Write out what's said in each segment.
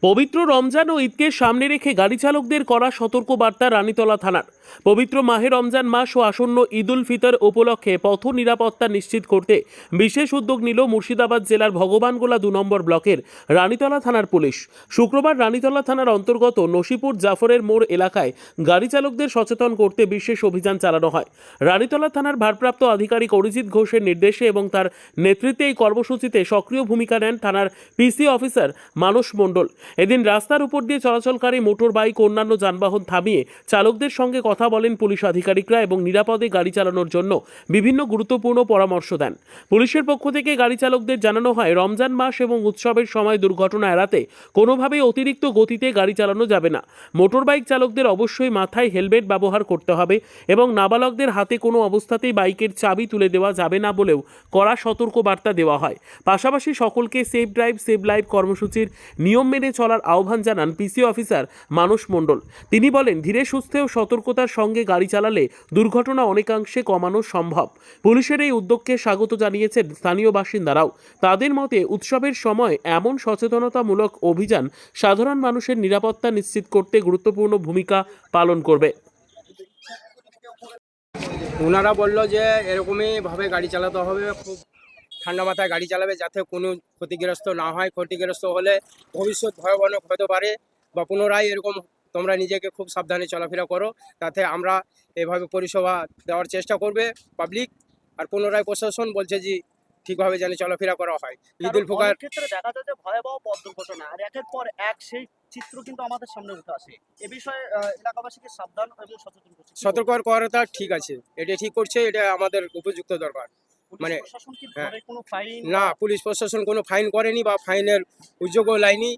পবিত্র রমজান ও ঈদকে সামনে রেখে গাড়ি চালকদের করা সতর্কবার্তা রানীতলা থানার। পবিত্র মাহে রমজান মাস ও আসন্ন ঈদ উল ফিতর উপলক্ষে পথ নিরাপত্তা নিশ্চিত করতে বিশেষ উদ্যোগ নিল মুর্শিদাবাদ জেলার ভগবানগোলা ২ নম্বর ব্লকের রানীতলা থানার পুলিশ। শুক্রবার রানীতলা থানার অন্তর্গত নসিপুর জাফরের মোড় এলাকায় গাড়ি চালকদের সচেতন করতে বিশেষ অভিযান চালানো হয়। রানীতলা থানার ভারপ্রাপ্ত আধিকারিক অরিজিৎ ঘোষের নির্দেশে এবং তার নেতৃত্বে এই কর্মসূচিতে সক্রিয় ভূমিকা নেন থানার পিসি অফিসার মানস মণ্ডল। এদিন রাস্তার উপর দিয়ে চলাচলকারী মোটর বাইক অন্যান্য যানবাহন থামিয়ে চালকদের সঙ্গে কথা বলেন পুলিশ আধিকারিকরা এবং নিরাপদে গাড়ি চালানোর জন্য বিভিন্ন গুরুত্বপূর্ণ পরামর্শ দেন। পুলিশের পক্ষ থেকে গাড়ি চালকদের জানানো হয়, রমজান মাস এবং উৎসবের সময় দুর্ঘটনা এড়াতে কোনোভাবেই অতিরিক্ত গতিতে গাড়ি চালানো যাবে না। মোটর বাইক চালকদের অবশ্যই মাথায় হেলমেট ব্যবহার করতে হবে এবং নাবালকদের হাতে কোনো অবস্থাতেই বাইকের চাবি তুলে দেওয়া যাবে না বলেও কড়া সতর্কবার্তা দেওয়া হয়। পাশাপাশি সকলকে সেফ ড্রাইভ সেভ লাইফ কর্মসূচির নিয়ম মেনে চলার আহ্বান জানান পিসি অফিসার মানস মণ্ডল। তিনি বলেন, ধীরে সুস্থে ও সতর্কতার সঙ্গে গাড়ি চালালে দুর্ঘটনা অনেকাংশে কমানো সম্ভব। পুলিশের এই উদ্যোগকে স্বাগত জানিয়েছেন স্থানীয় বাসিন্দারাও। তাদের মতে উৎসবের সময় এমন সচেতনতামূলক অভিযান সাধারণ মানুষের নিরাপত্তা নিশ্চিত করতে গুরুত্বপূর্ণ ভূমিকা পালন করবে। ওনারা বললো যে এরকমই ভাবে গাড়ি চালাতে হবে, খুব ঠান্ডা মাথায় গাড়ি চালাবে যাতে কোনো ক্ষতিগ্রস্ত না হয়। ক্ষতিগ্রস্ত হলে ভবিষ্যৎ ভয়াবহ হতে পারে, বা পুনরায় এরকম তোমরা নিজেকে খুব সাবধানে চলাফেরা করো, তাতে আমরা এভাবে পরিষেবা দেওয়ার চেষ্টা করবে পাবলিক। আর পুনরায় প্রশাসন বলছে যে ঠিকভাবে যেন চলাফেরা করা হয়। ঈদ উল ফিতর ক্ষেত্রে দেখা যায় যে ভয়াবহ পথ দুর্ঘটনা আর একের পর এক সেই চিত্র কিন্তু আমাদের সামনে উঠে আসে। এ বিষয়ে এলাকাবাসীকে সাবধান এবং সচেতন করছে। সতর্ক করাটা ঠিক আছে, এটা ঠিক করছে, এটা আমাদের উপযুক্ত দরকার। মানে প্রশাসন কি হ্যাঁ। ধরে কোনো ফাইন না, পুলিশ প্রশাসন কোনো ফাইন করেনি বা ফাইনের উদ্যোগও লাইনি।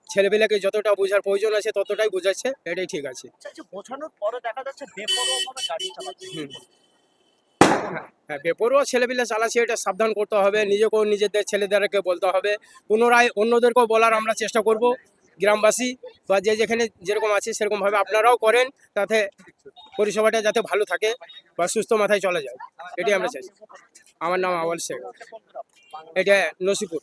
ছেলেপেলেকে যতটা বোঝার প্রয়োজন আছে ততটাই বোঝাচ্ছে, এটাই ঠিক আছে। বোঝানোর পরে দেখা যাচ্ছে বেপরোয়াভাবে গাড়ি চালাচ্ছে। হ্যাঁ, বেপরোয়া ছেলেপেলে চালাচ্ছে, এটা সাবধান করতে হবে। নিজেকেও নিজেদের ছেলেদেরকে বলতে হবে, পুনরায় অন্যদেরকেও বলার আমরা চেষ্টা করব। গ্রামবাসী বা যে যেখানে যেরকম আছে সেরকমভাবে আপনারাও করেন, তাতে পরিষেবাটা যাতে ভালো থাকে বা সুস্থ মাথায় চলে যায়, এটাই আমরা চাই। আমার নাম আওয়াল শেখ, এটা নসিপুর।